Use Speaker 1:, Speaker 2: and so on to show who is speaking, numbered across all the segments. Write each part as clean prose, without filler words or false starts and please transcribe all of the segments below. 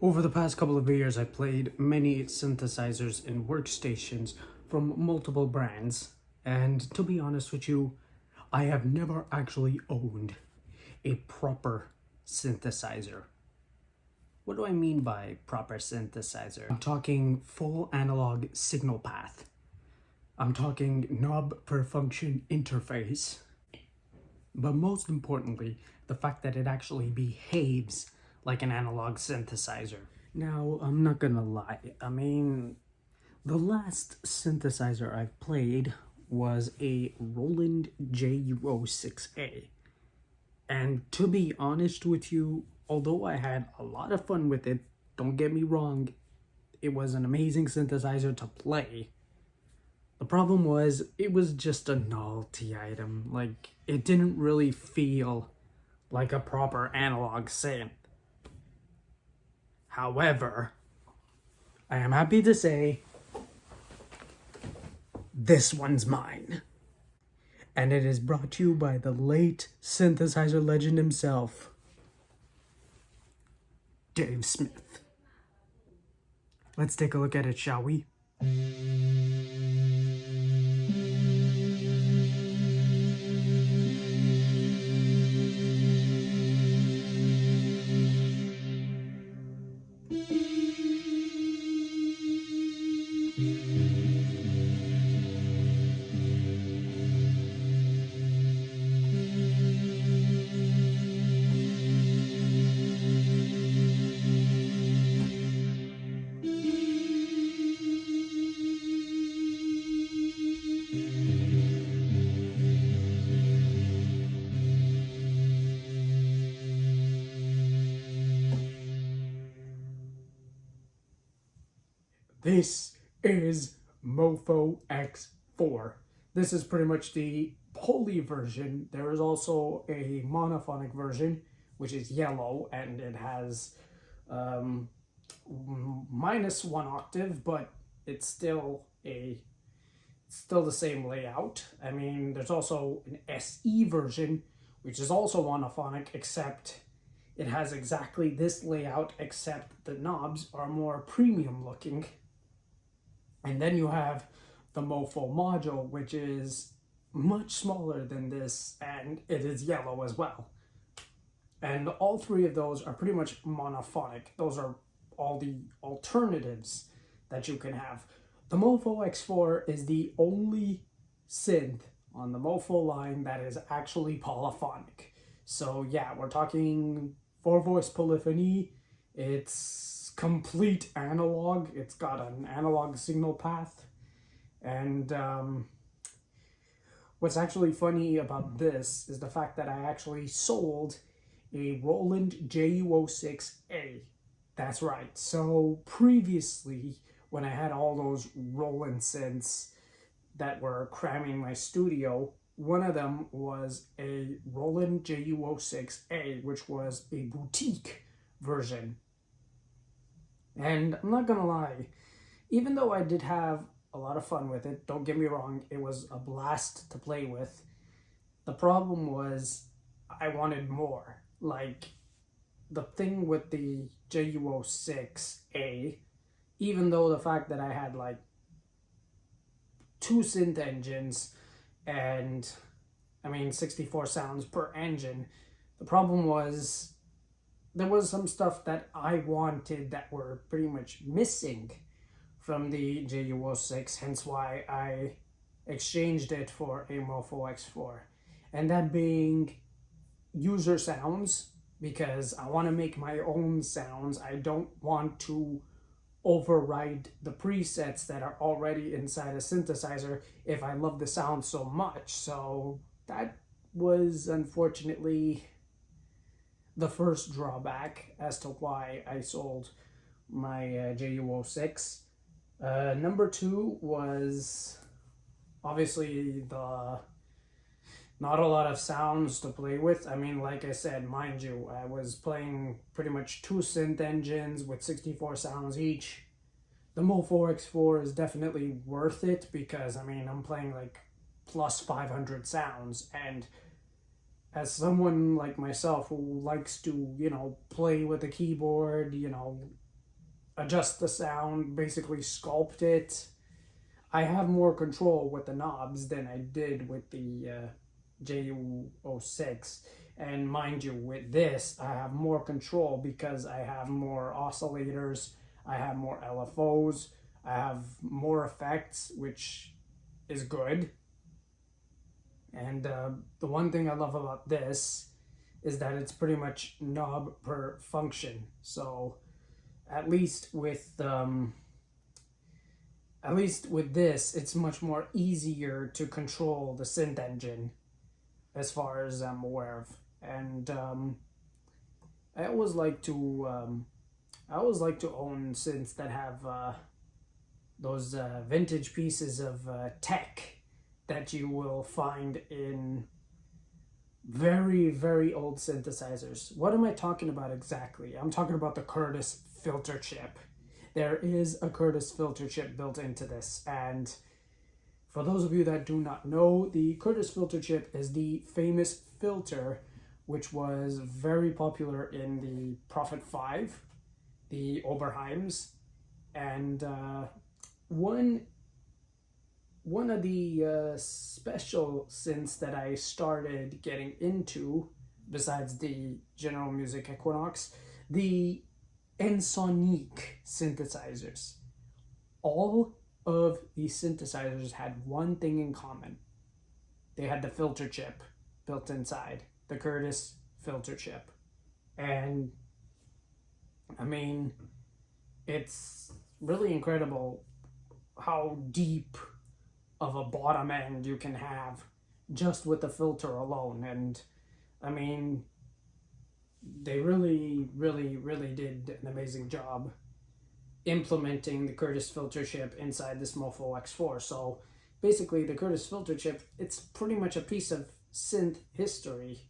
Speaker 1: Over the past couple of years, I played many synthesizers and workstations from multiple brands, and to be honest with you, I have never actually owned a proper synthesizer. What do I mean by proper synthesizer? I'm talking full analog signal path. I'm talking knob per function interface. But most importantly, the fact that it actually behaves like an analog synthesizer. Now, I'm not gonna lie, the last synthesizer I've played was a Roland JU06A. And to be honest with you, although I had a lot of fun with it, don't get me wrong, it was an amazing synthesizer to play. The problem was, it was just a novelty item. Like, it didn't really feel like a proper analog synth. However, I am happy to say, this one's mine. And it is brought to you by the late synthesizer legend himself, Dave Smith. Let's take a look at it, shall we? This is Mofo X4. This is pretty much the poly version. There is also a monophonic version, which is yellow, and it has minus 1 octave, but it's still the same layout. I mean, there's also an SE version, which is also monophonic, except it has exactly this layout, except the knobs are more premium looking. And then you have the Mofo module, which is much smaller than this, and it is yellow as well. And all three of those are pretty much monophonic. Those are all the alternatives that you can have. The Mofo X4 is the only synth on the Mofo line that is actually polyphonic. So yeah, we're talking 4-voice polyphony. It's complete analog. It's got an analog signal path. And what's actually funny about this is the fact that I actually sold a Roland JU06A. That's right. So previously, when I had all those Roland synths that were cramming my studio, one of them was a Roland JU06A, which was a boutique version. And I'm not gonna lie, even though I did have a lot of fun with it, don't get me wrong, it was a blast to play with. The problem was I wanted more. Like, the thing with the JU06A, even though the fact that I had like 2 synth engines and 64 sounds per engine, the problem was there was some stuff that I wanted that were pretty much missing from the JU06, hence why I exchanged it for a Mofo X4. And that being user sounds, because I want to make my own sounds. I don't want to override the presets that are already inside a synthesizer if I love the sound so much. So that was unfortunately the first drawback as to why I sold my JU06. Number 2 was obviously the not a lot of sounds to play with. I mean, like I said, mind you, I was playing pretty much 2 synth engines with 64 sounds each. The Mofo X4 is definitely worth it because, I'm playing like plus 500 sounds, and as someone like myself who likes to, play with the keyboard, adjust the sound, basically sculpt it. I have more control with the knobs than I did with the JU06. And mind you, with this, I have more control because I have more oscillators, I have more LFOs, I have more effects, which is good. And the one thing I love about this is that it's pretty much knob per function. So at least with this, it's much more easier to control the synth engine, as far as I'm aware of. And I always like to own synths that have those vintage pieces of tech that you will find in very, very old synthesizers. What am I talking about exactly? I'm talking about the Curtis filter chip. There is a Curtis filter chip built into this, and for those of you that do not know, the Curtis filter chip is the famous filter which was very popular in the Prophet 5, the Oberheims, and one of the special synths that I started getting into, besides the General Music Equinox, the Ensoniq synthesizers. All of these synthesizers had one thing in common. They had the filter chip built inside, the Curtis filter chip. And I mean, it's really incredible how deep of a bottom end you can have just with the filter alone. And I mean, they really, really, really did an amazing job implementing the Curtis filter chip inside this Mofo X4. So basically the Curtis filter chip, it's pretty much a piece of synth history.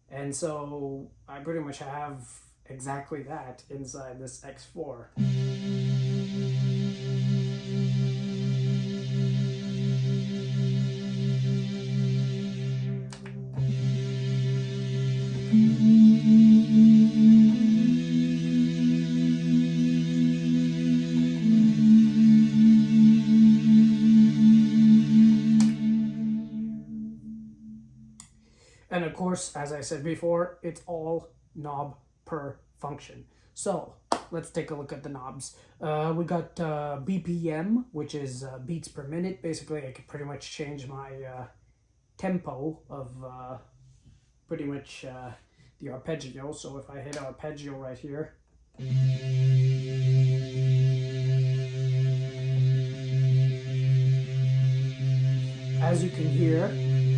Speaker 1: And so I pretty much have exactly that inside this X4. And of course, as I said before, it's all knob per function. So let's take a look at the knobs. We got BPM, which is beats per minute. Basically, I can pretty much change my tempo of pretty much the arpeggio. So if I hit arpeggio right here, as you can hear,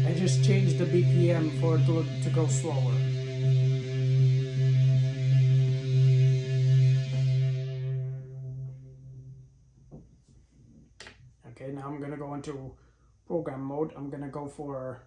Speaker 1: I just changed the BPM for it to go slower. Okay, now I'm gonna go into program mode. I'm gonna go for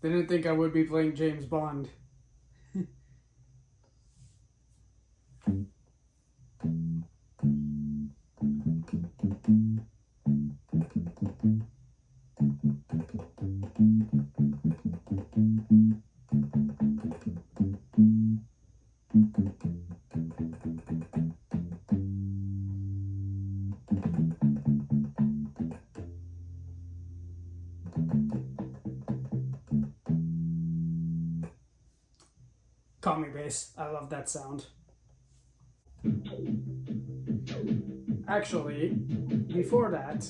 Speaker 1: Didn't think I would be playing James Bond. Call me bass. I love that sound. Actually, before that,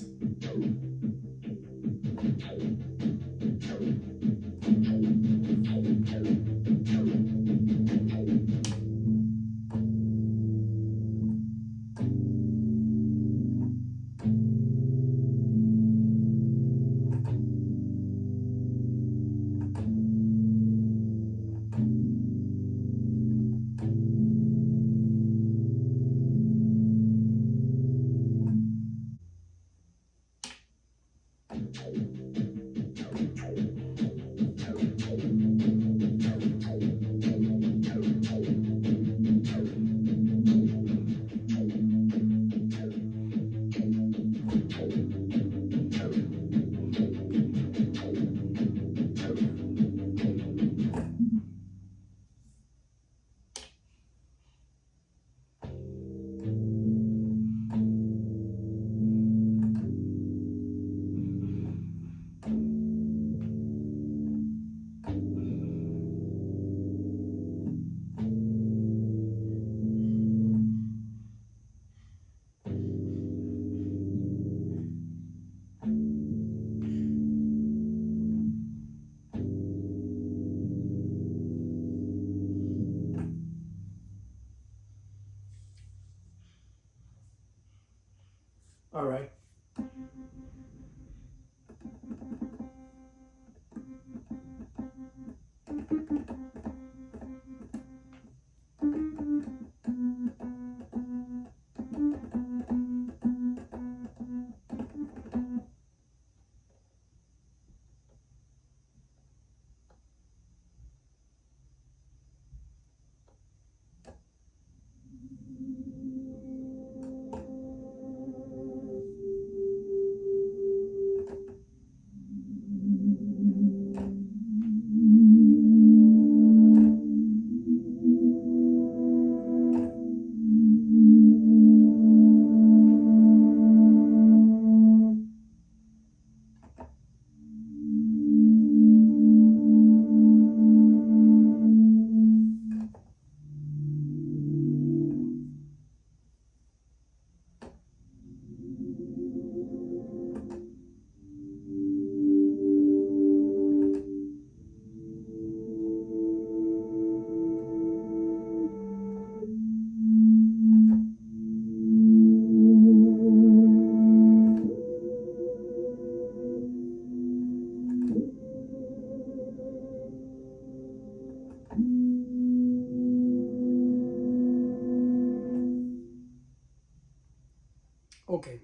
Speaker 1: Okay,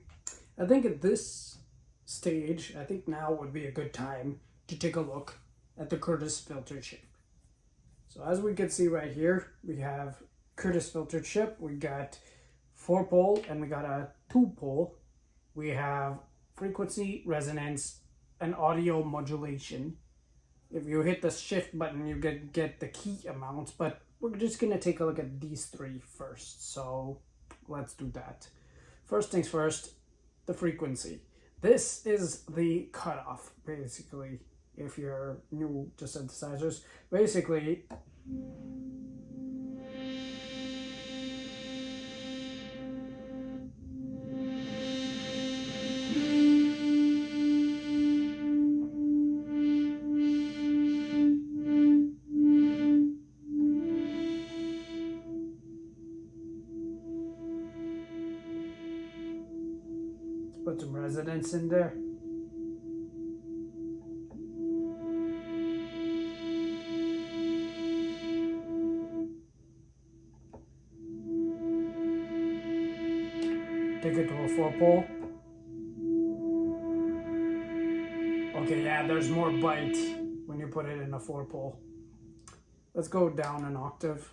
Speaker 1: I think at this stage, I think now would be a good time to take a look at the Curtis filter chip. So as we can see right here, we have Curtis filter chip. We got 4-pole and we got a 2-pole. We have frequency, resonance, and audio modulation. If you hit the shift button, you get the key amounts, but we're just gonna take a look at these three first. So let's do that. First things first, the frequency. This is the cutoff, basically, if you're new to synthesizers. Basically, put some resonance in there. Take it to a 4-pole. Okay, yeah, there's more bite when you put it in a 4-pole. Let's go down an octave.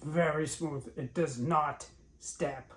Speaker 1: Very smooth. It does not step.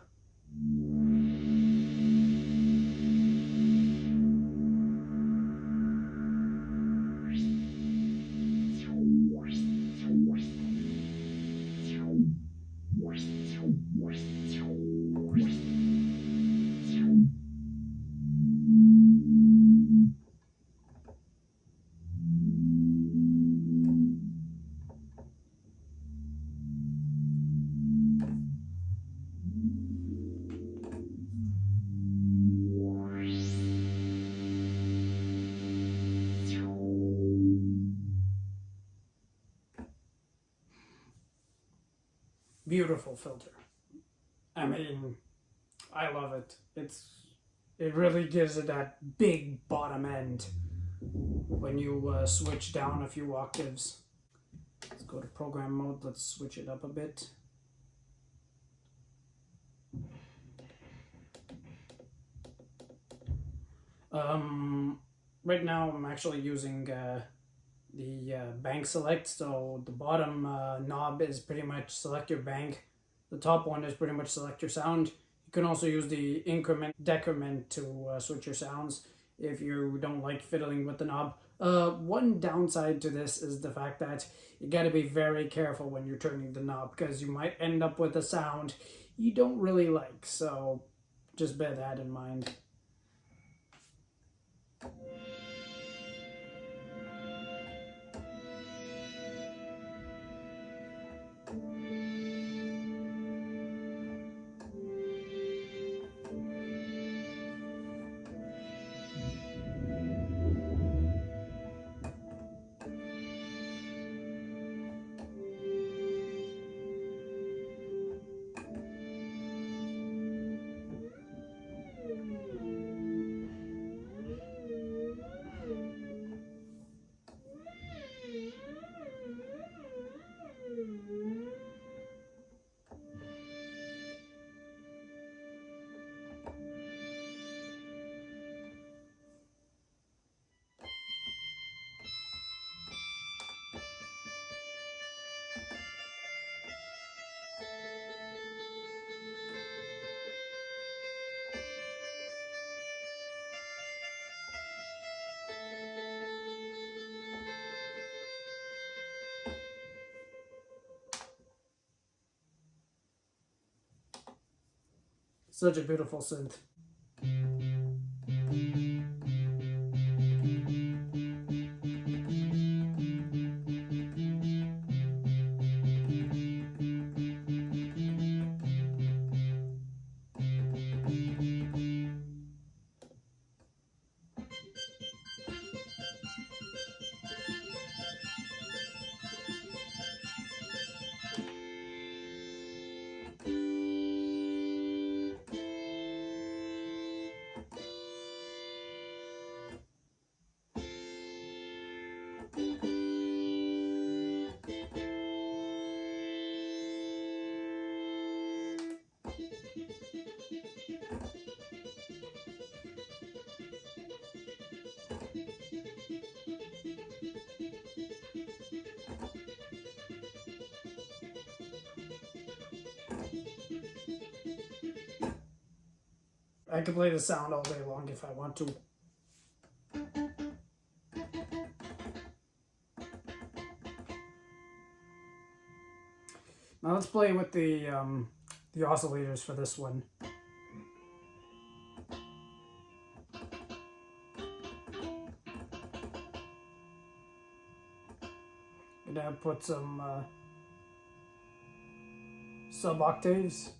Speaker 1: Beautiful filter. I mean, I love it. It really gives it that big bottom end when you switch down a few octaves. Let's go to program mode. Let's switch it up a bit. Right now I'm actually using the bank select. So the bottom knob is pretty much select your bank. The top one is pretty much select your sound. You can also use the increment decrement to switch your sounds if you don't like fiddling with the knob. One downside to this is the fact that you got to be very careful when you're turning the knob, because you might end up with a sound you don't really like. So just bear that in mind. Such a beautiful synth. I could play the sound all day long if I want to. Now let's play with the oscillators for this one. Gonna put some sub octaves.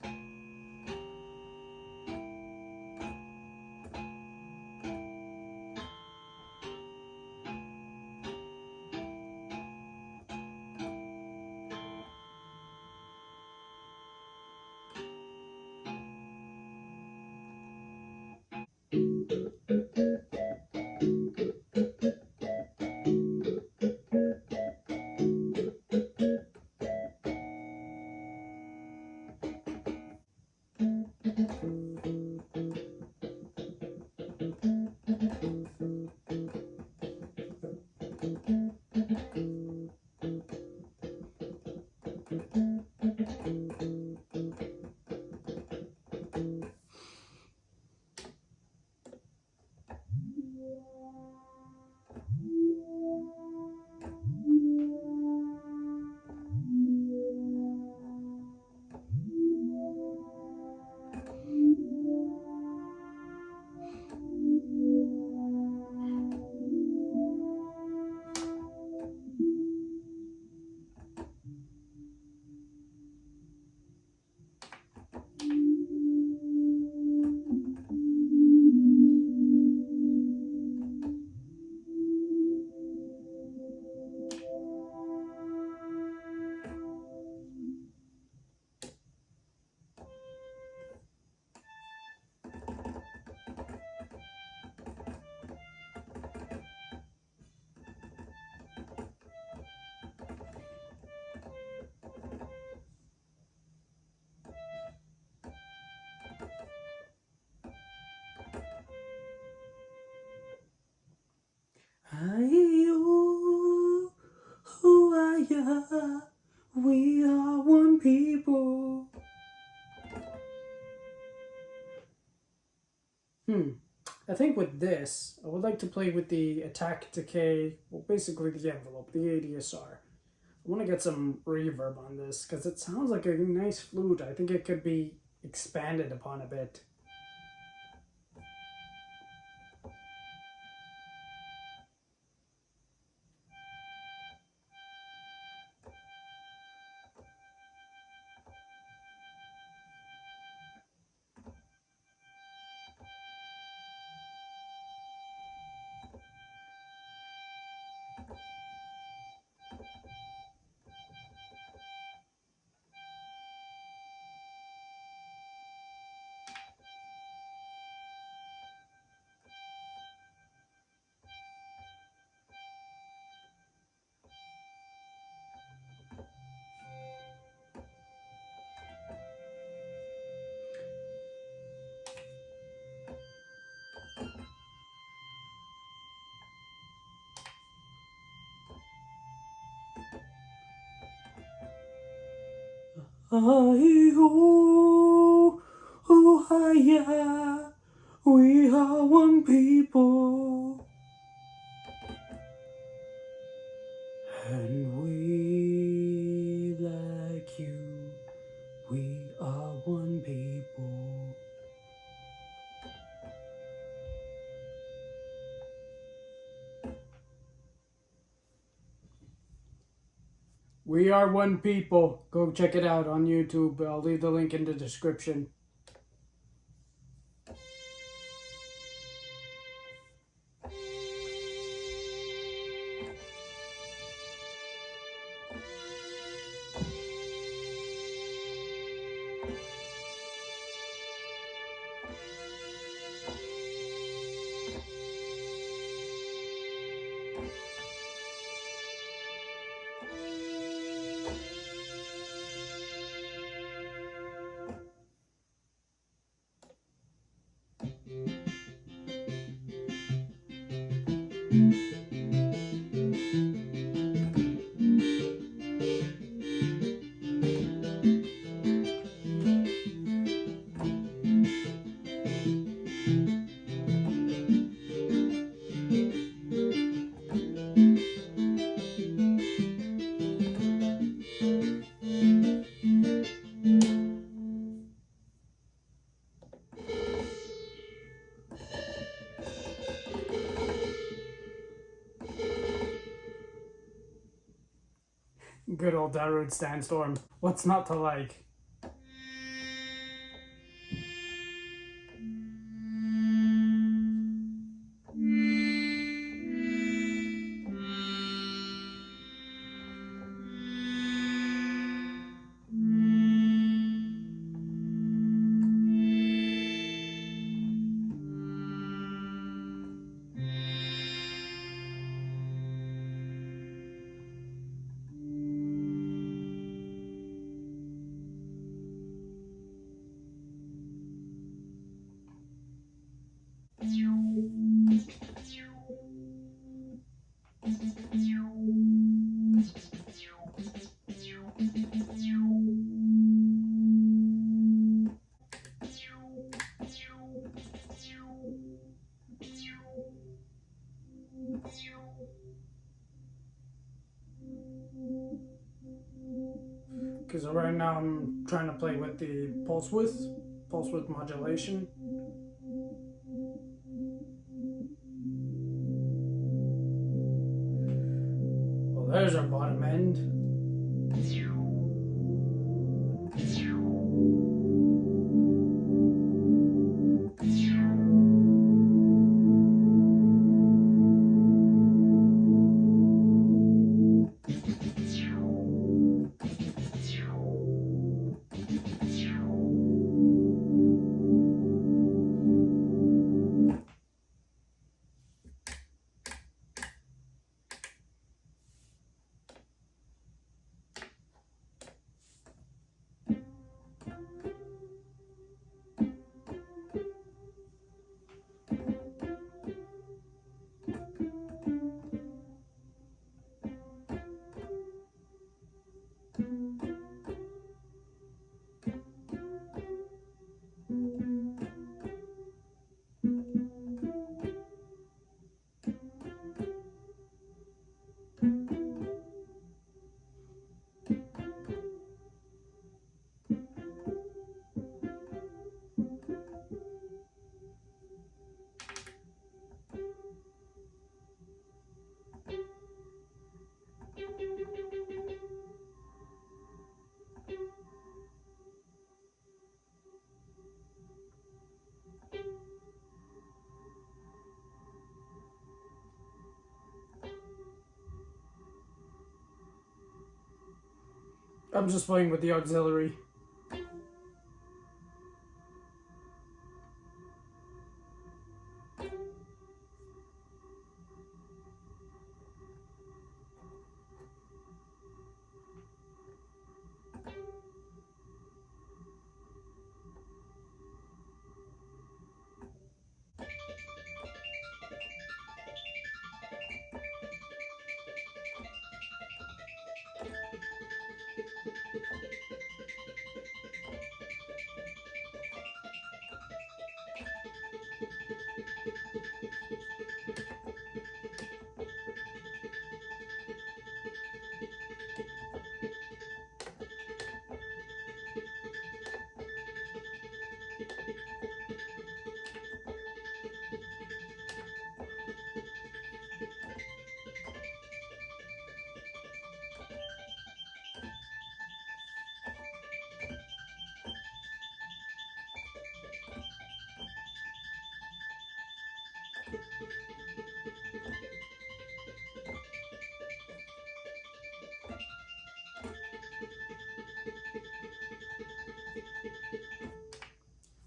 Speaker 1: We are one people. I think with this, I would like to play with the attack, decay, well, basically the envelope, the ADSR. I want to get some reverb on this because it sounds like a nice flute. I think it could be expanded upon a bit. We are one people, and we like you. We are one people. We are one people. Go check it out on YouTube. I'll leave the link in the description. Good old Darude Sandstorm. What's not to like? Because right now I'm trying to play with the pulse width modulation. Well, there's our bottom end. I'm just playing with the auxiliary.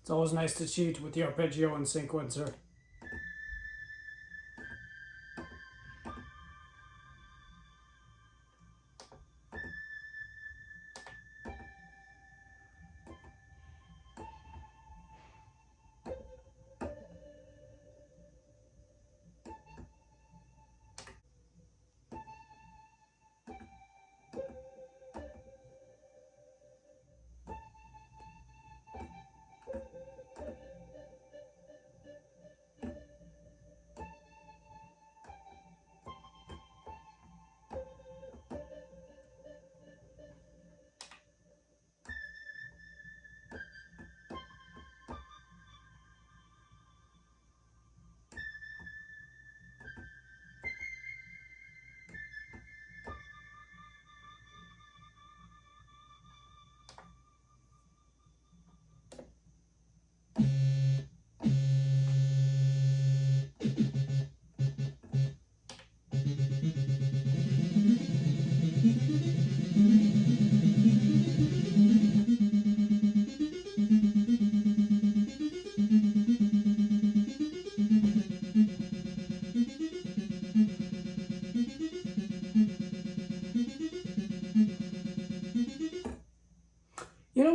Speaker 1: It's always nice to cheat with the arpeggio and sequencer.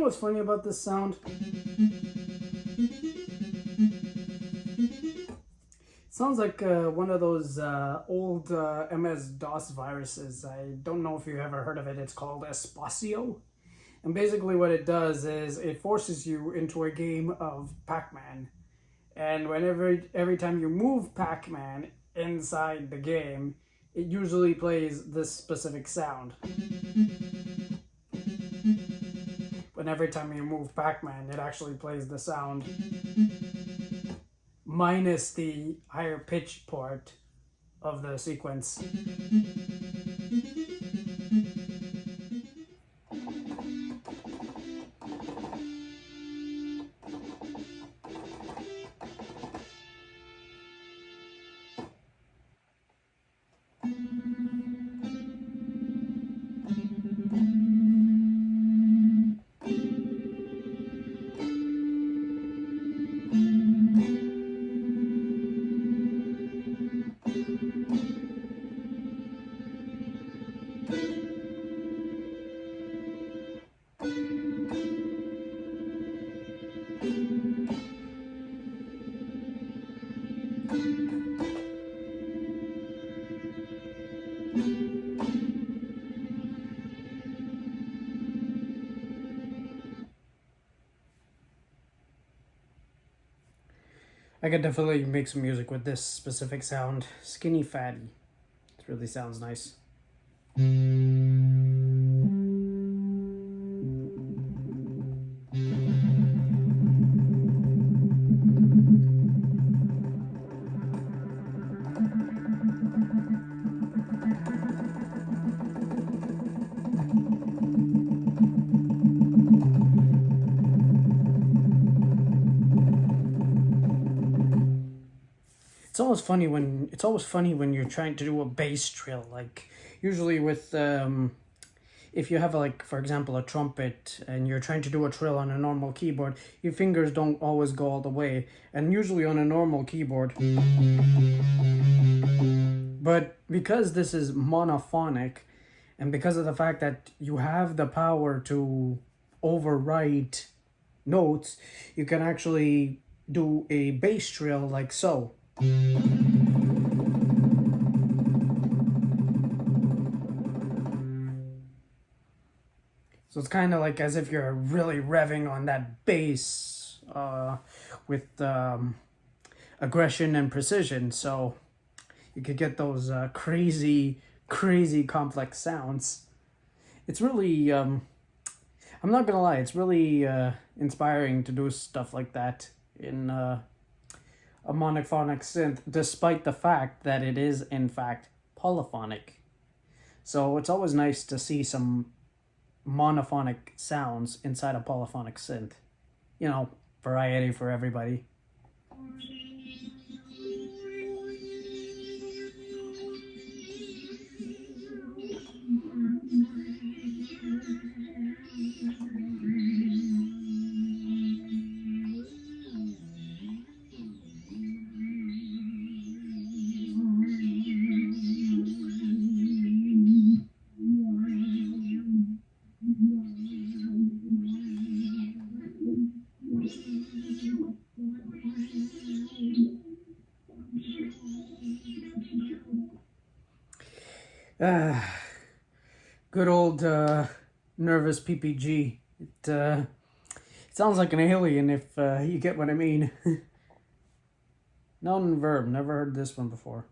Speaker 1: what's funny about this sound? Sounds like one of those old MS-DOS viruses. I don't know if you've ever heard of it. It's called Espacio. And basically what it does is it forces you into a game of Pac-Man. And every time you move Pac-Man inside the game, it usually plays this specific sound. But every time you move Pac-Man, it actually plays the sound minus the higher pitch part of the sequence. I could definitely make some music with this specific sound. Skinny Fatty. It really sounds nice. It's always funny when you're trying to do a bass trill. Like usually with if you have like, for example, a trumpet and you're trying to do a trill on a normal keyboard, your fingers don't always go all the way, and usually on a normal keyboard. But because this is monophonic, and because of the fact that you have the power to overwrite notes, you can actually do a bass trill like so. So it's kind of like as if you're really revving on that bass with aggression and precision. So you could get those crazy complex sounds. It's really, I'm not gonna lie, it's really inspiring to do stuff like that in a monophonic synth, despite the fact that it is in fact polyphonic. So it's always nice to see some monophonic sounds inside a polyphonic synth. You know, variety for everybody. Good old nervous PPG. It sounds like an alien if you get what I mean. Noun and verb, never heard this one before.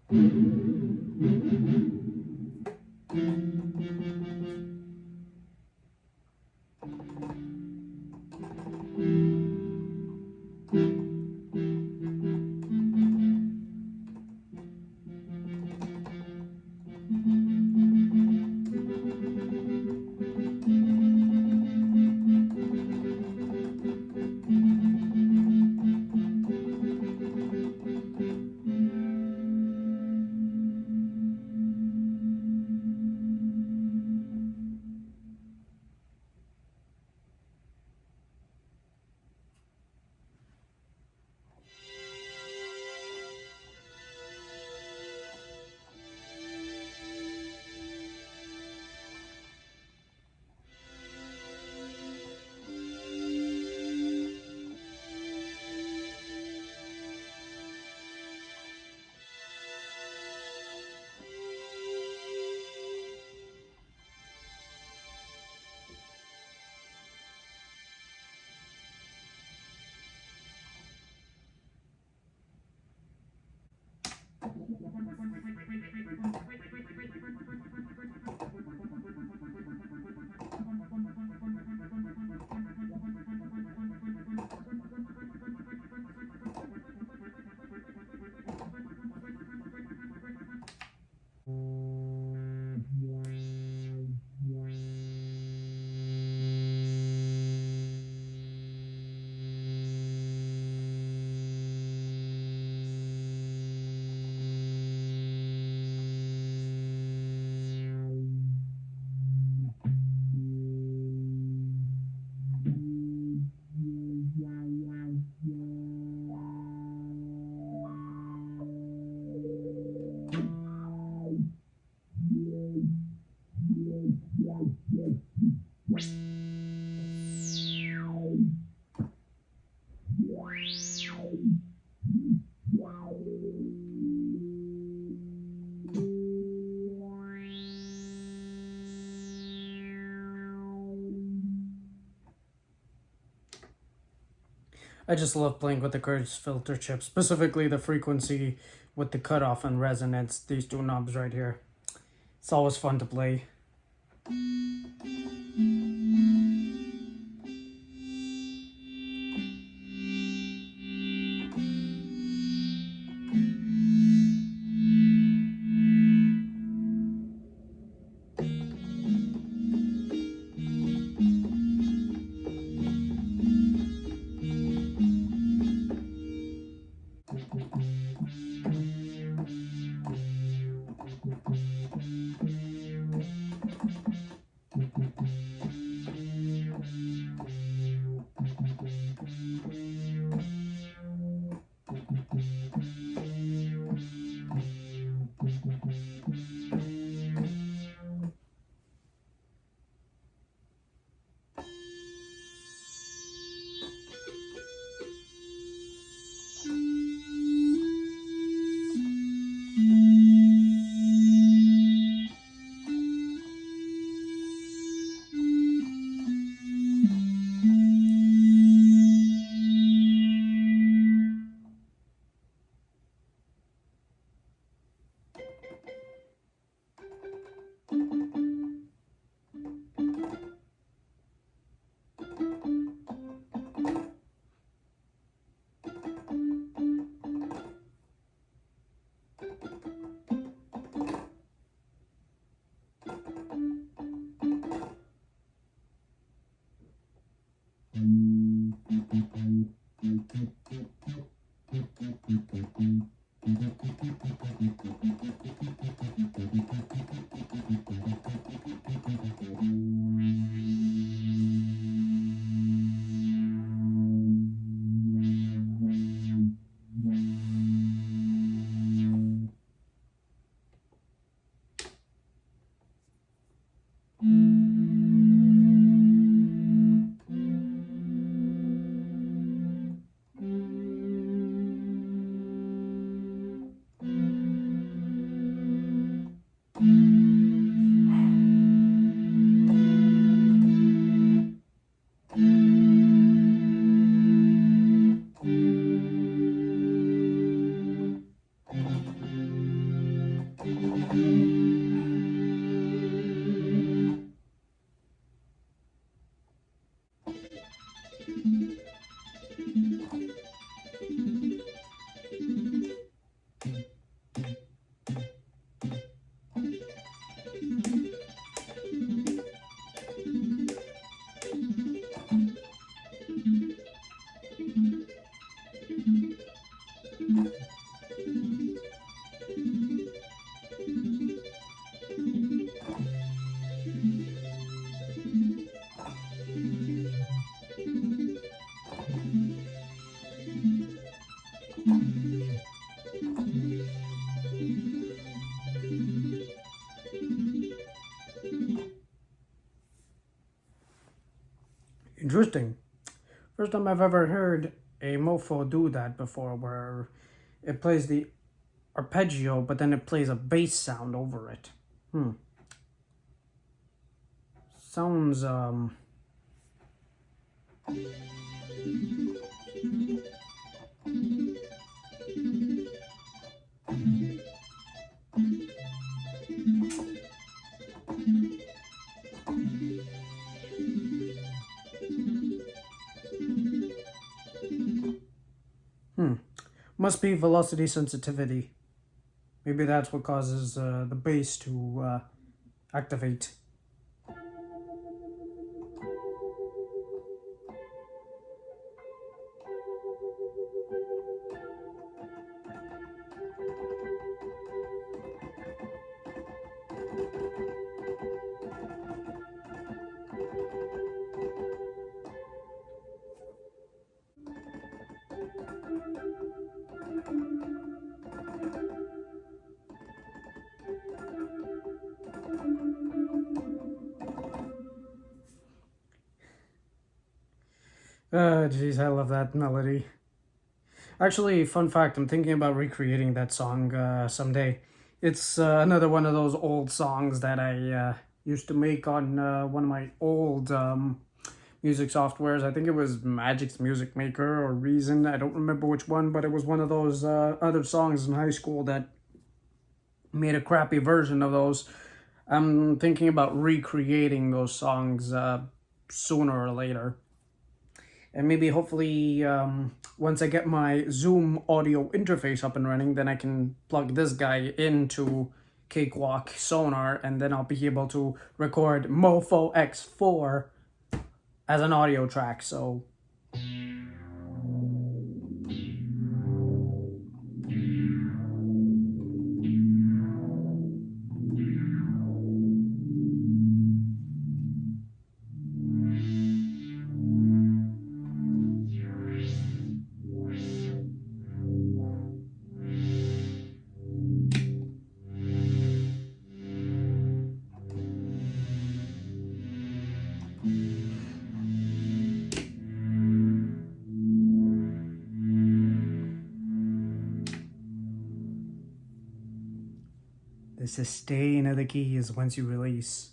Speaker 1: I just love playing with the Curtis filter chip, specifically the frequency with the cutoff and resonance, these two knobs right here. It's always fun to play. Interesting. First time I've ever heard a Mofo do that before, where it plays the arpeggio, but then it plays a bass sound over it. Sounds, must be velocity sensitivity. Maybe that's what causes the bass to activate. Jeez, I love that melody. Actually, fun fact, I'm thinking about recreating that song someday. It's another one of those old songs that I used to make on one of my old music softwares. I think it was Magic's Music Maker or Reason. I don't remember which one, but it was one of those other songs in high school that made a crappy version of those. I'm thinking about recreating those songs sooner or later. And maybe hopefully once I get my Zoom audio interface up and running, then I can plug this guy into Cakewalk Sonar, and then I'll be able to record Mofo X4 as an audio track. So the sustain of the keys once you release.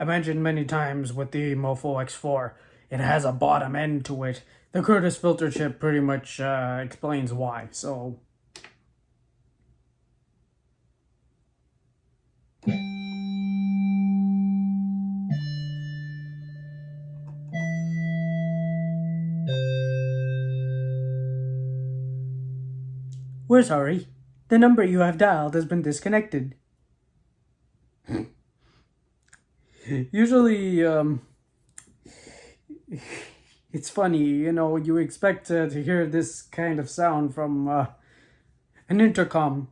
Speaker 1: I mentioned many times with the Mofo X4, it has a bottom end to it. The Curtis filter chip pretty much explains why, so... We're sorry. The number you have dialed has been disconnected. Usually, it's funny, you know, you expect to hear this kind of sound from an intercom.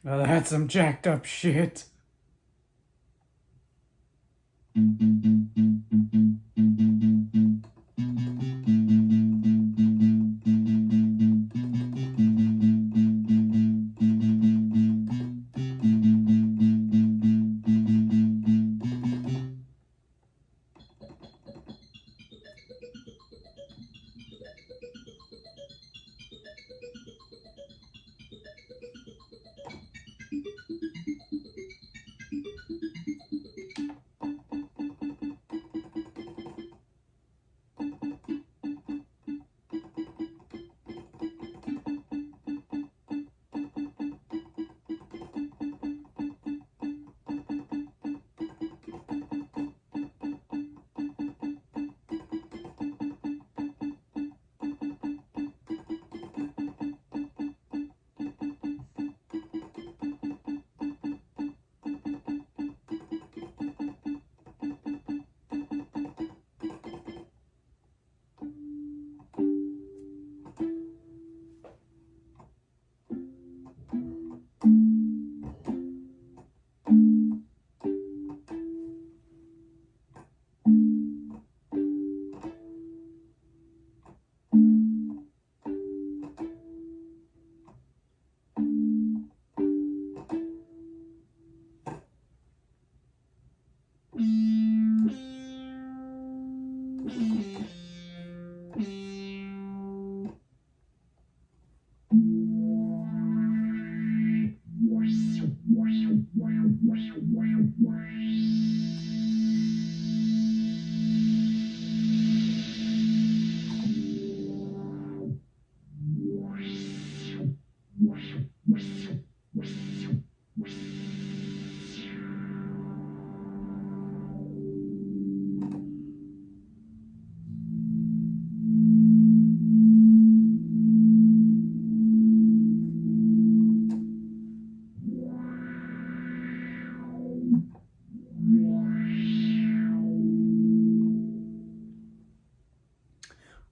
Speaker 1: That's some jacked up shit.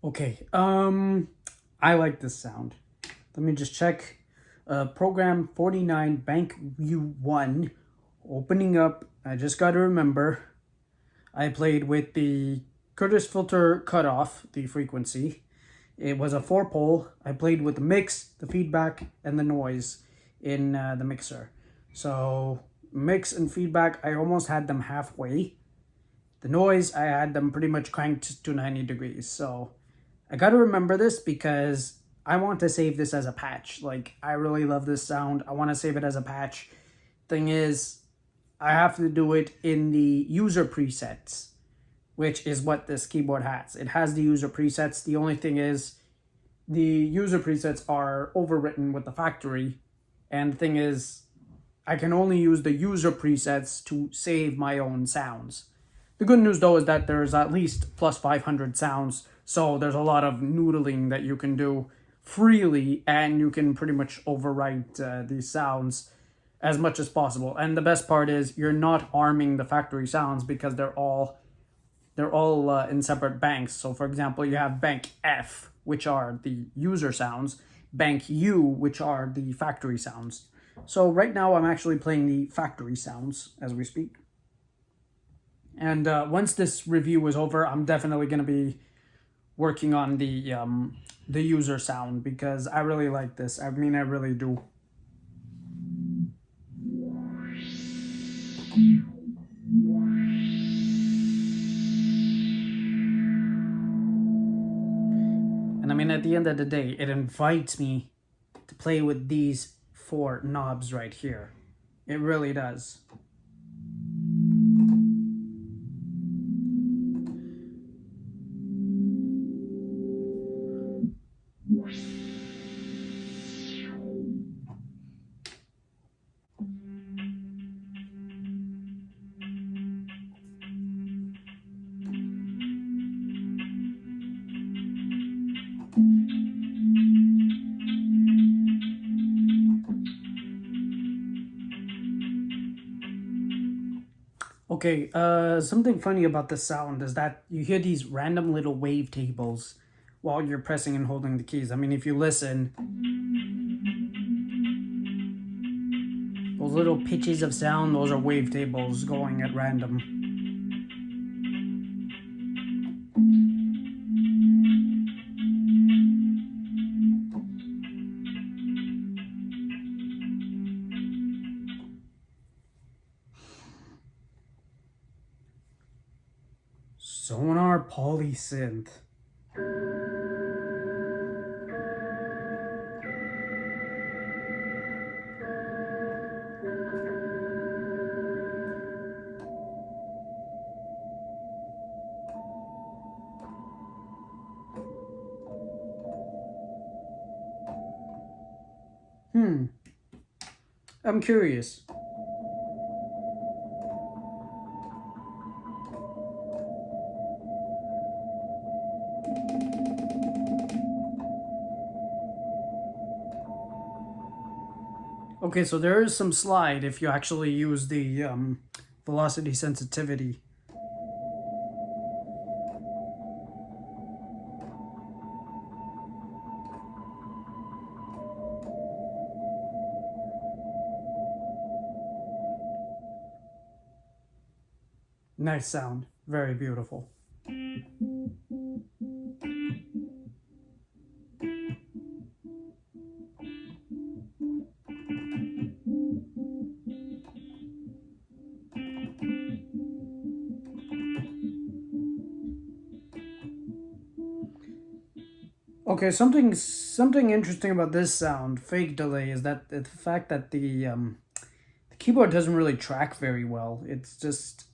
Speaker 1: Okay, I like this sound. Let me just check. Program 49 Bank View 1. Opening up, I just got to remember, I played with the Curtis filter cutoff, the frequency. It was a 4-pole. I played with the mix, the feedback, and the noise in the mixer. So mix and feedback, I almost had them halfway. The noise, I had them pretty much cranked to 90 degrees. So I got to remember this because I want to save this as a patch. Like, I really love this sound. I want to save it as a patch. Thing is, I have to do it in the user presets, which is what this keyboard has. It has the user presets. The only thing is, the user presets are overwritten with the factory. And the thing is, I can only use the user presets to save my own sounds. The good news though is that there's at least plus 500 sounds, so there's a lot of noodling that you can do freely, and you can pretty much overwrite these sounds as much as possible. And the best part is you're not arming the factory sounds because they're all in separate banks. So for example, you have bank F, which are the user sounds, bank U, which are the factory sounds. So right now I'm actually playing the factory sounds as we speak. And once this review is over, I'm definitely going to be working on the user sound because I really like this. I mean, I really do. And I mean, at the end of the day, it invites me to play with these 4 knobs right here. It really does. Okay, something funny about the sound is that you hear these random little wavetables while you're pressing and holding the keys. I mean, if you listen, those little pitches of sound, those are wavetables going at random. Sonar Polysynth. I'm curious. Okay, so there is some slide if you actually use the velocity sensitivity. Nice sound, very beautiful. Okay, something interesting about this sound, fake delay, is that the fact that the keyboard doesn't really track very well. It's just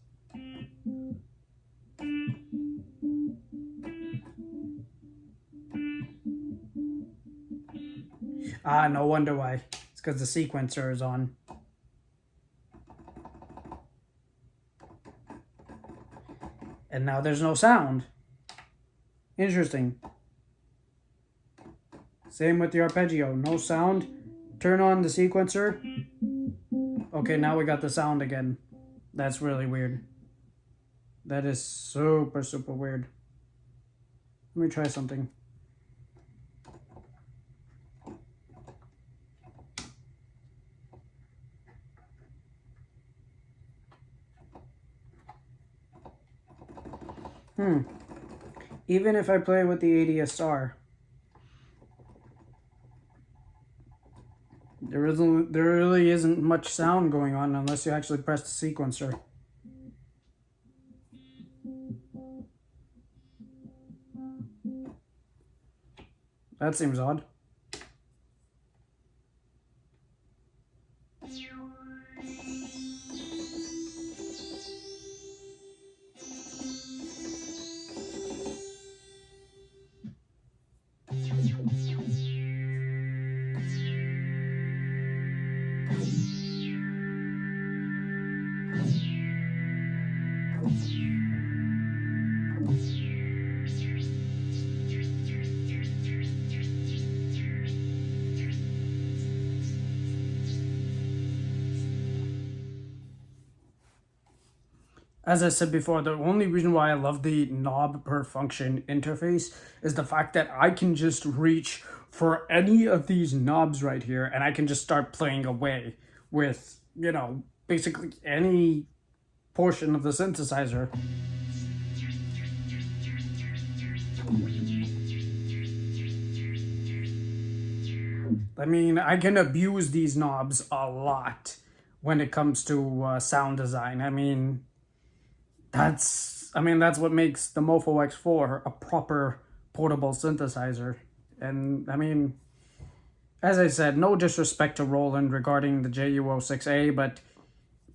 Speaker 1: no wonder why. It's because the sequencer is on. And now there's no sound. Interesting. Same with the arpeggio. No sound. Turn on the sequencer. Okay, now we got the sound again. That's really weird. That is super, super weird. Let me try something. Even if I play with the ADSR, there really isn't much sound going on unless you actually press the sequencer. That seems odd. As I said before, the only reason why I love the knob per function interface is the fact that I can just reach for any of these knobs right here and I can just start playing away with, you know, basically any portion of the synthesizer. I mean, I can abuse these knobs a lot when it comes to sound design. I mean, that's what makes the Mofo X4 a proper portable synthesizer. And I mean, as I said, no disrespect to Roland regarding the JU06A, but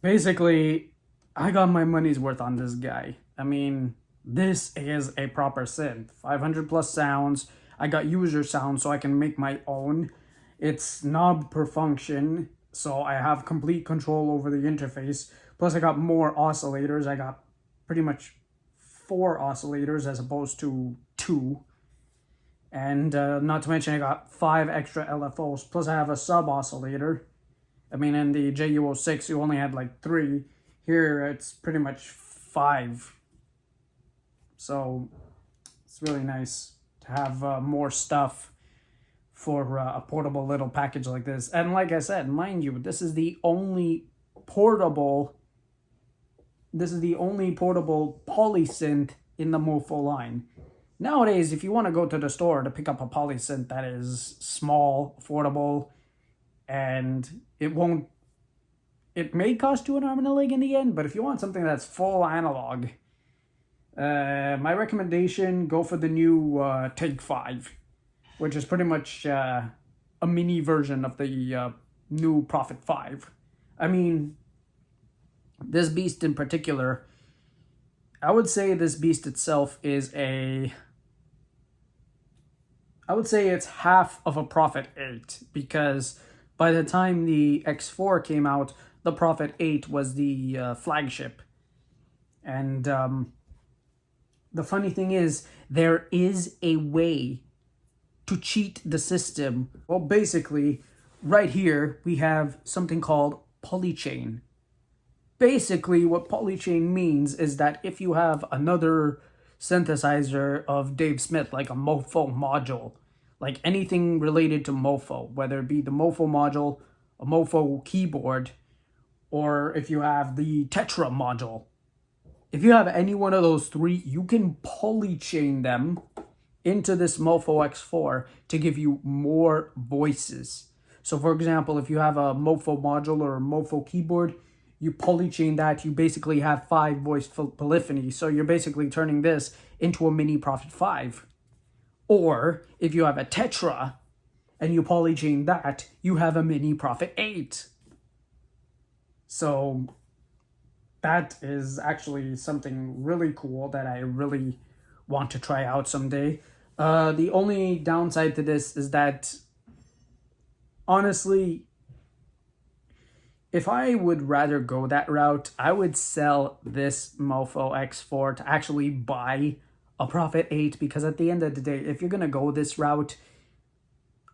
Speaker 1: basically, I got my money's worth on this guy. I mean, this is a proper synth. 500 plus sounds. I got user sound so I can make my own. It's knob per function, so I have complete control over the interface. Plus I got more oscillators. I got pretty much 4 oscillators as opposed to 2. And not to mention I got 5 extra LFOs. Plus I have a sub oscillator. I mean, in the JU06 you only had like 3. Here it's pretty much 5. So it's really nice to have more stuff for a portable little package like this. And like I said, mind you, this is the only portable polysynth in the Mofo line. Nowadays, if you want to go to the store to pick up a polysynth that is small, affordable, and it may cost you an arm and a leg in the end, but if you want something that's full analog, my recommendation, go for the new Take 5, which is pretty much a mini version of the new Prophet 5. I mean, this beast in particular, I would say this beast itself is it's half of a Prophet 8, because by the time the X4 came out, the Prophet 8 was the flagship. And the funny thing is, there is a way to cheat the system. Well, basically, right here, we have something called polychain. Basically, what polychain means is that if you have another synthesizer of Dave Smith, like a Mofo module, like anything related to Mofo, whether it be the Mofo module, a Mofo keyboard, or if you have the Tetra module, if you have any one of those 3, you can polychain them into this Mofo X4 to give you more voices. So for example, if you have a Mofo module or a Mofo keyboard, you polychain that, you basically have 5 voice polyphony. So you're basically turning this into a mini Prophet 5. Or if you have a Tetra and you polychain that, you have a mini Prophet 8. So that is actually something really cool that I really want to try out someday. The only downside to this is that, honestly, if I would rather go that route, I would sell this Mofo X4 to actually buy a Prophet 8, because at the end of the day, if you're going to go this route,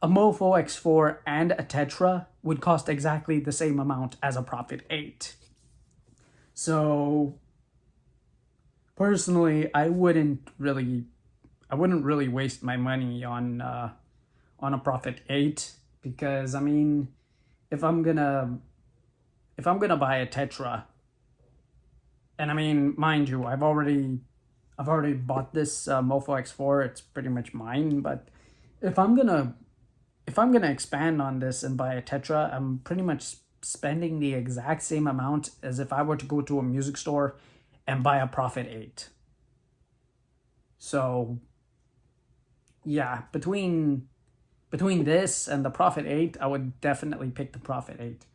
Speaker 1: a Mofo X4 and a Tetra would cost exactly the same amount as a Prophet 8. So, personally, I wouldn't really I wouldn't really waste my money on a Prophet 8, because I mean, if I'm gonna buy a Tetra, and I mean, mind you, I've already bought this Mofo X4. It's pretty much mine. But if I'm gonna expand on this and buy a Tetra, I'm pretty much spending the exact same amount as if I were to go to a music store and buy a Prophet 8. So yeah, between this and the Prophet 8, I would definitely pick the Prophet 8.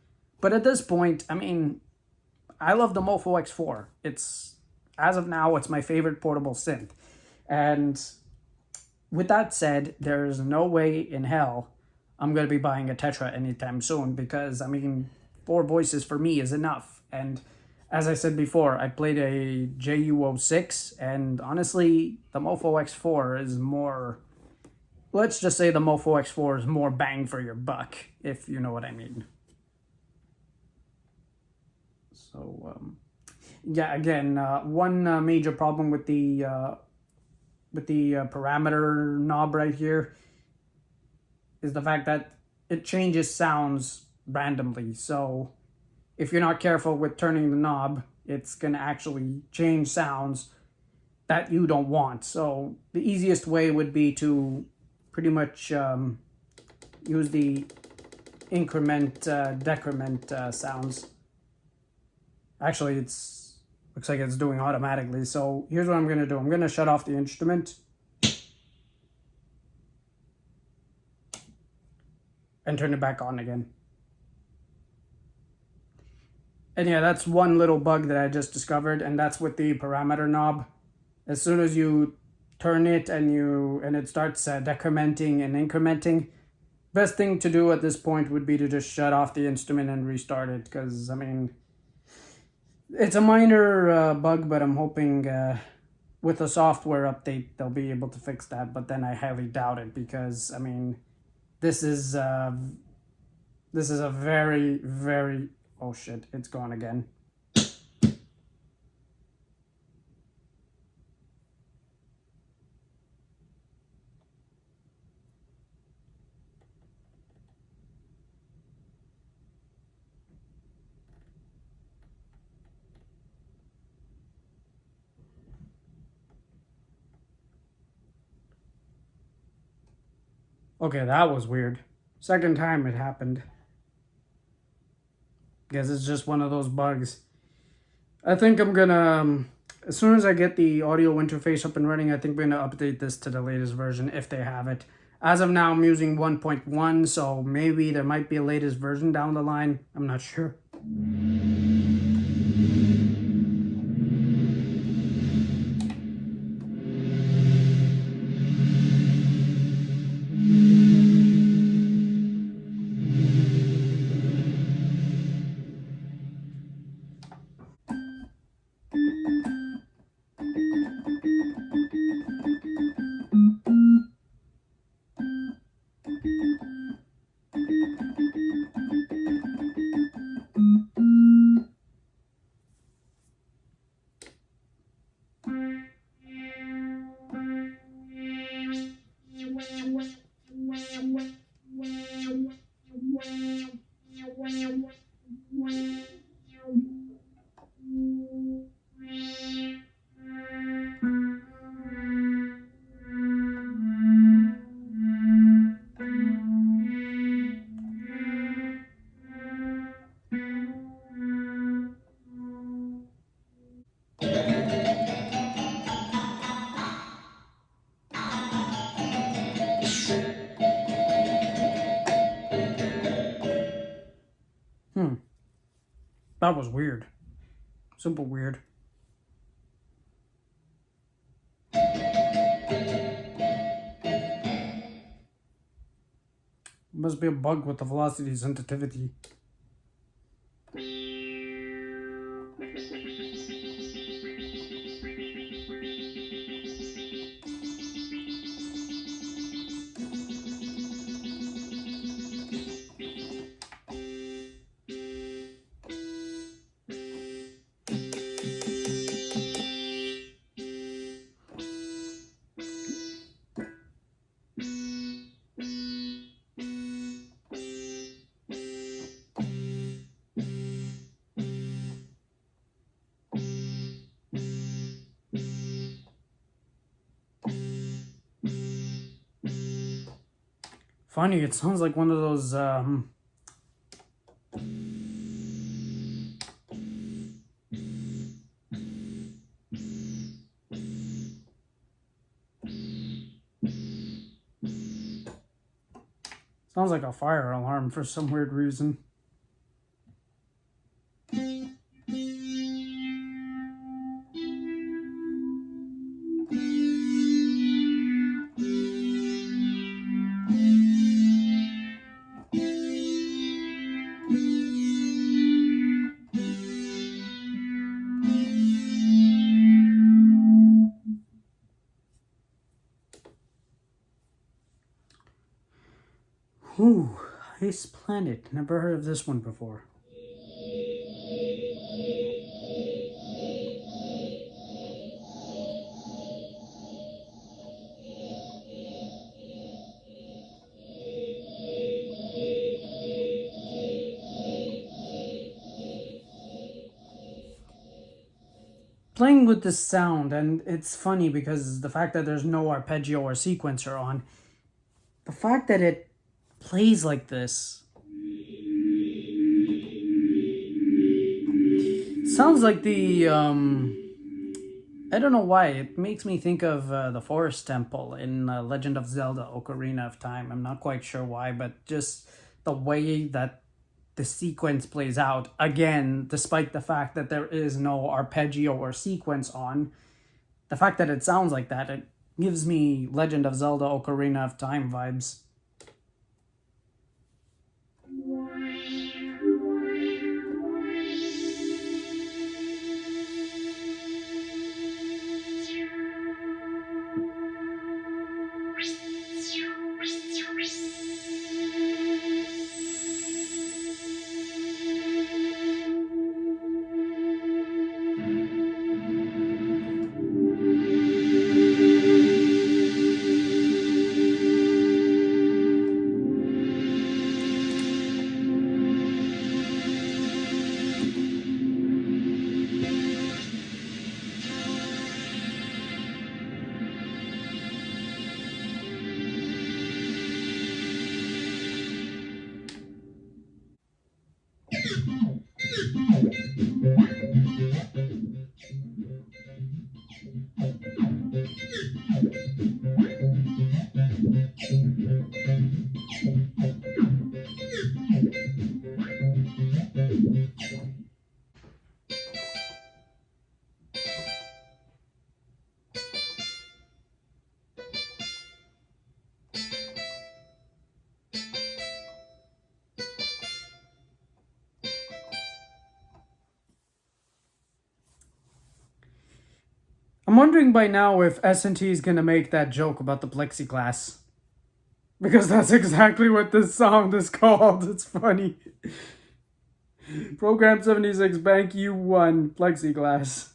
Speaker 1: But at this point, I mean, I love the Mofo X4. It's, as of now, it's my favorite portable synth. And with that said, there's no way in hell I'm going to be buying a Tetra anytime soon, because, I mean, 4 voices for me is enough. And as I said before, I played a JU06, and honestly, the Mofo X4 is more... Let's just say the Mofo X4 is more bang for your buck, if you know what I mean. So, yeah, again, one major problem with the parameter knob right here is the fact that it changes sounds randomly. So if you're not careful with turning the knob, it's going to actually change sounds that you don't want. So the easiest way would be to pretty much use the increment, decrement sounds. Actually, looks like it's doing automatically. So here's what I'm going to do. I'm going to shut off the instrument and turn it back on again. And yeah, that's one little bug that I just discovered, and that's with the parameter knob. As soon as you turn it and it starts decrementing and incrementing, best thing to do at this point would be to just shut off the instrument and restart it, because, I mean, it's a minor bug, but I'm hoping with a software update they'll be able to fix that, but then I highly doubt it, because, I mean, this is a very, very... Oh shit, it's gone again. Okay, that was weird. Second time it happened. Guess it's just one of those bugs. I think I'm gonna, as soon as I get the audio interface up and running, I think we're gonna update this to the latest version if they have it. As of now, I'm using 1.1, so maybe there might be a latest version down the line. I'm not sure. That was weird. Super weird. Must be a bug with the velocity sensitivity. Funny, it sounds like one of those sounds like a fire alarm for some weird reason. Ooh, Ice Planet. Never heard of this one before. Playing with this sound, and it's funny because the fact that there's no arpeggio or sequencer on, the fact that it plays like this sounds like the I don't know why it makes me think of the Forest Temple in Legend of Zelda: Ocarina of Time. I'm not quite sure why, but just the way that the sequence plays out, again, despite the fact that there is no arpeggio or sequence on, the fact that it sounds like that, it gives me Legend of Zelda: Ocarina of Time vibes. I'm wondering by now if S&T is gonna make that joke about the plexiglass. Because that's exactly what this sound is called. It's funny. Program 76 Bank U1 plexiglass.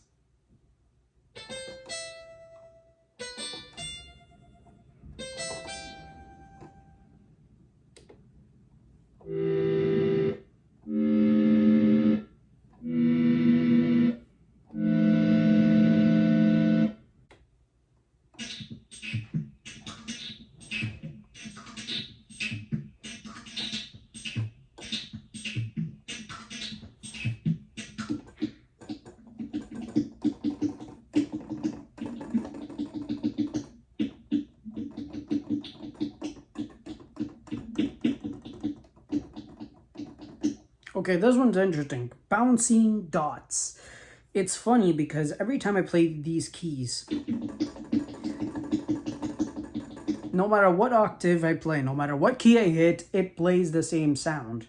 Speaker 1: Okay, this one's interesting. Bouncing dots. It's funny because every time I play these keys, no matter what octave I play, no matter what key I hit, it plays the same sound.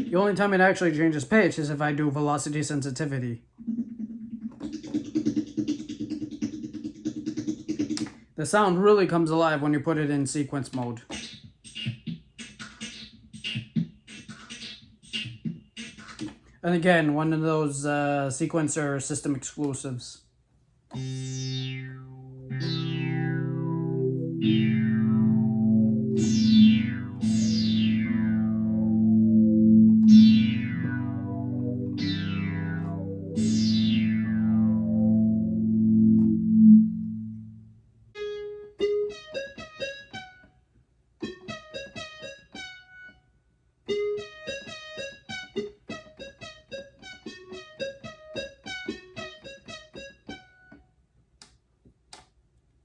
Speaker 1: The only time it actually changes pitch is if I do velocity sensitivity. The sound really comes alive when you put it in sequence mode. And again, one of those sequencer system exclusives.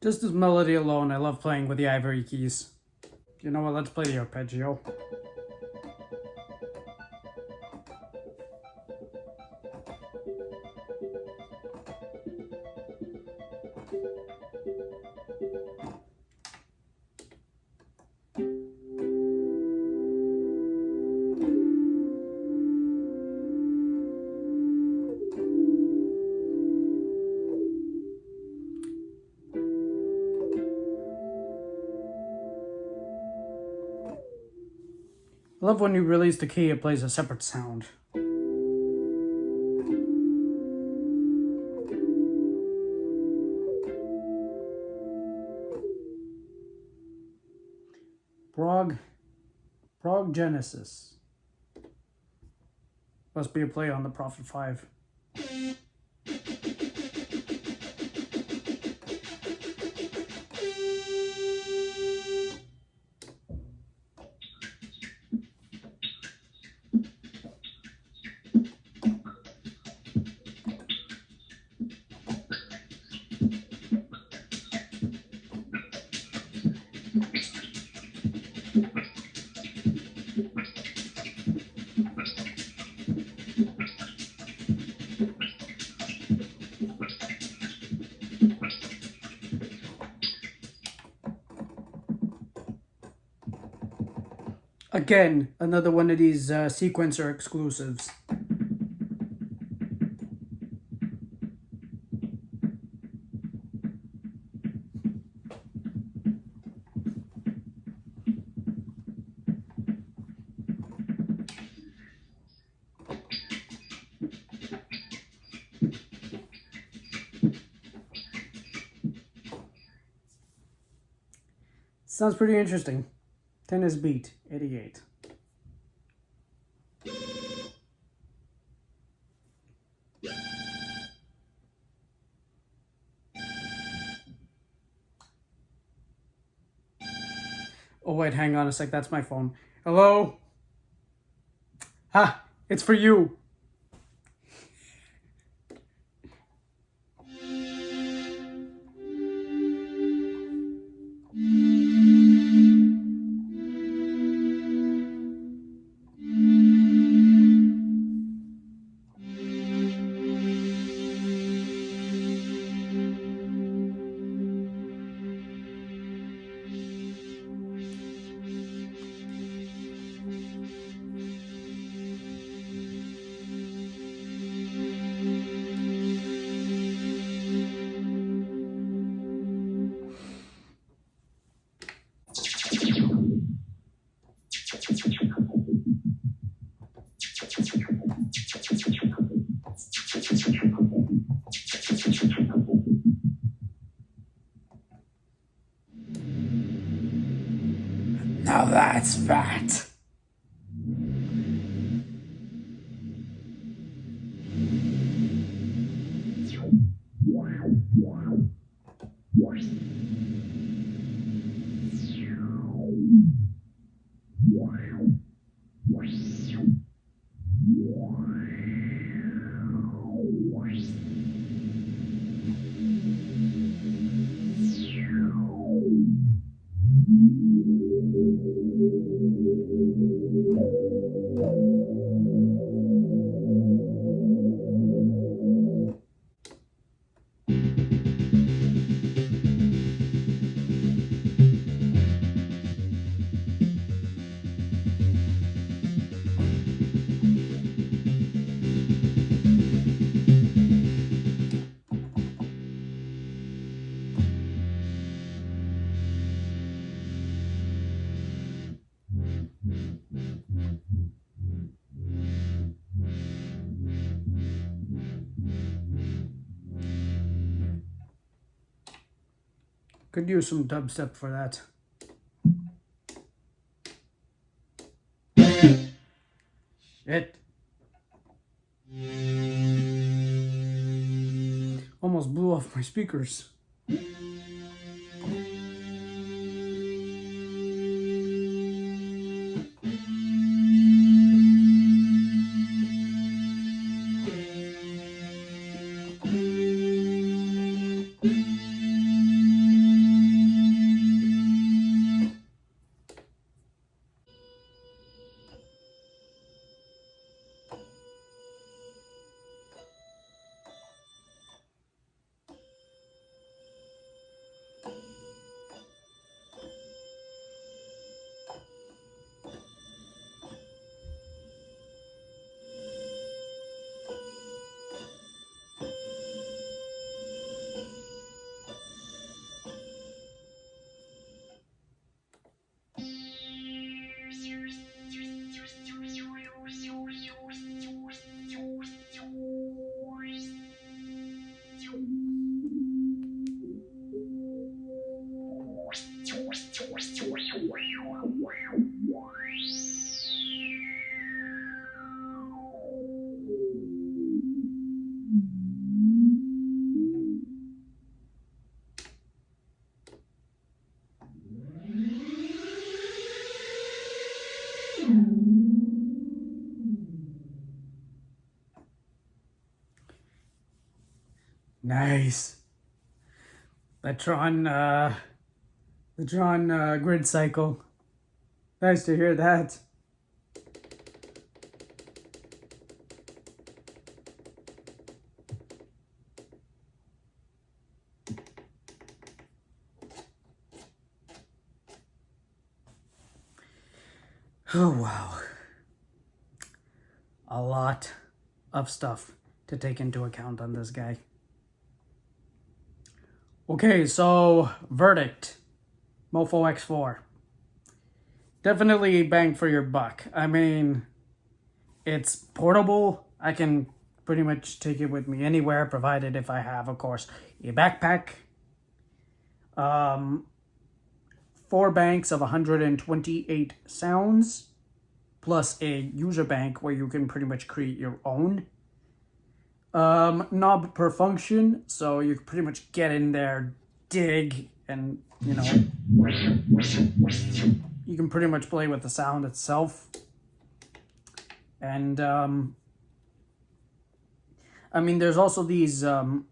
Speaker 1: Just this melody alone, I love playing with the ivory keys. You know what, let's play the arpeggio. I love when you release the key, it plays a separate sound. Prog Genesis. Must be a play on the Prophet 5. Again, another one of these sequencer exclusives. Sounds pretty interesting. Tennis beat, 88. Oh wait, hang on a sec, that's my phone. Hello? Ha! It's for you! Now that's fat. Could use some dubstep for that. Shit. Almost blew off my speakers. Nice. The Tron grid cycle. Nice to hear that. Oh, wow. A lot of stuff to take into account on this guy. Okay, so verdict. Mofo X4. Definitely bang for your buck. I mean, it's portable. I can pretty much take it with me anywhere, provided if I have, of course, a backpack. 4 banks of 128 sounds, plus a user bank where you can pretty much create your own. Knob per function, so you can pretty much get in there, dig, and, you know, you can pretty much play with the sound itself. And, I mean, there's also these, other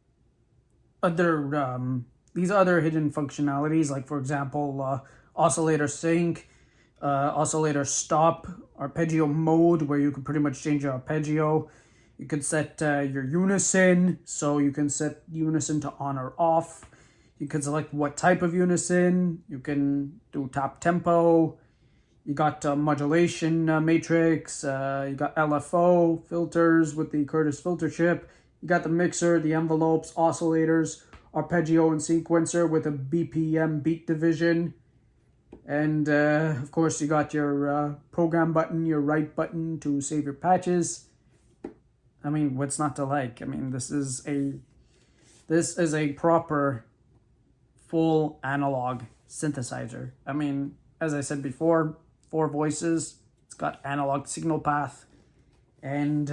Speaker 1: hidden functionalities, like, for example, oscillator sync, oscillator stop, arpeggio mode, where you can pretty much change your arpeggio. You can set your unison, so you can set unison to on or off. You can select what type of unison. You can do top tempo. You got modulation matrix. You got LFO filters with the Curtis filter chip. You got the mixer, the envelopes, oscillators, arpeggio and sequencer with a BPM beat division. And of course you got your program button, your right button to save your patches. I mean, what's not to like? I mean, this is a proper full analog synthesizer. I mean, as I said before, 4 voices. It's got analog signal path, and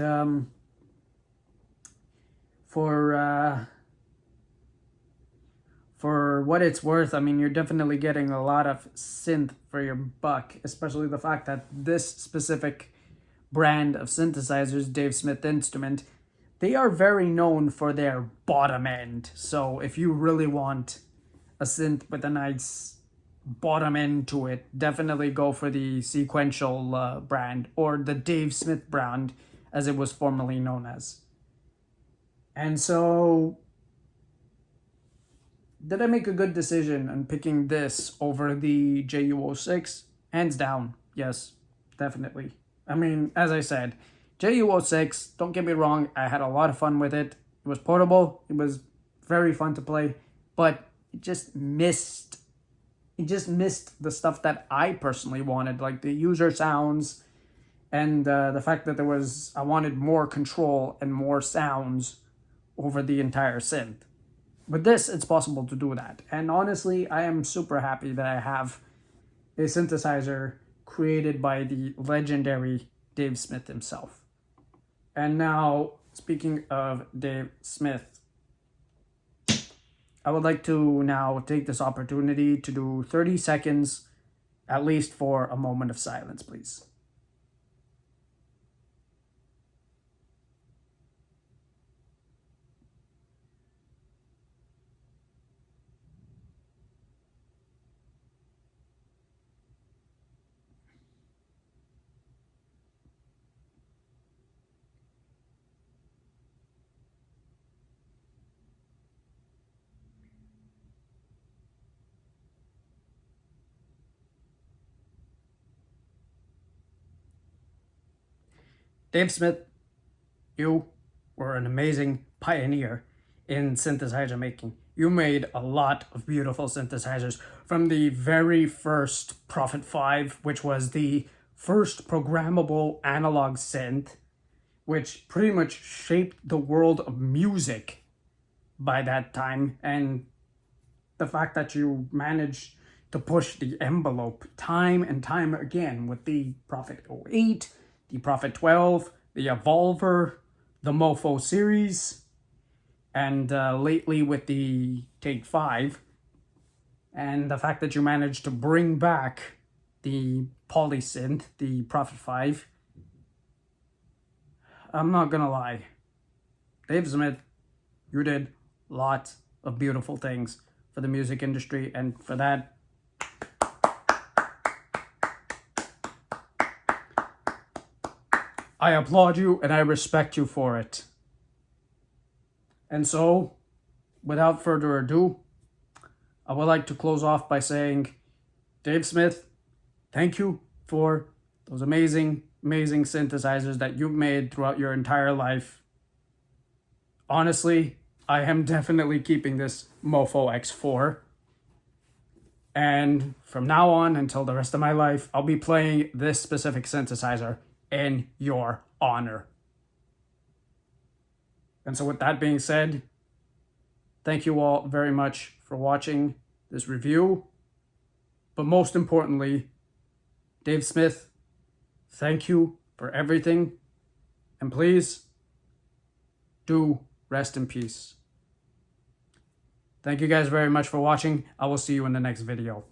Speaker 1: for what it's worth, I mean, you're definitely getting a lot of synth for your buck, especially the fact that this specific brand of synthesizers, Dave Smith Instrument, they are very known for their bottom end. So if you really want a synth with a nice bottom end to it, definitely go for the sequential brand, or the Dave Smith brand as it was formerly known as. And so, did I make a good decision in picking this over the JU06? Hands down, yes, definitely. I mean, as I said, JU06, don't get me wrong, I had a lot of fun with it. It was portable, it was very fun to play, but it just missed the stuff that I personally wanted, like the user sounds and the fact that I wanted more control and more sounds over the entire synth. With this, it's possible to do that. And honestly, I am super happy that I have a synthesizer created by the legendary Dave Smith himself. And now, speaking of Dave Smith, I would like to now take this opportunity to do 30 seconds, at least, for a moment of silence, please. Dave Smith, you were an amazing pioneer in synthesizer making. You made a lot of beautiful synthesizers, from the very first Prophet 5, which was the first programmable analog synth, which pretty much shaped the world of music by that time. And the fact that you managed to push the envelope time and time again with the Prophet 08, the Prophet 12, the Evolver, the Mofo series, and lately with the Take 5, and the fact that you managed to bring back the polysynth, the Prophet 5, I'm not gonna lie, Dave Smith, you did lot of beautiful things for the music industry, and for that, I applaud you and I respect you for it. And so, without further ado, I would like to close off by saying, Dave Smith, thank you for those amazing, amazing synthesizers that you've made throughout your entire life. Honestly, I am definitely keeping this Mofo X4. And from now on until the rest of my life, I'll be playing this specific synthesizer in your honor. And so with that being said, thank you all very much for watching this review. But most importantly, Dave Smith, thank you for everything. And please do rest in peace. Thank you guys very much for watching. I will see you in the next video.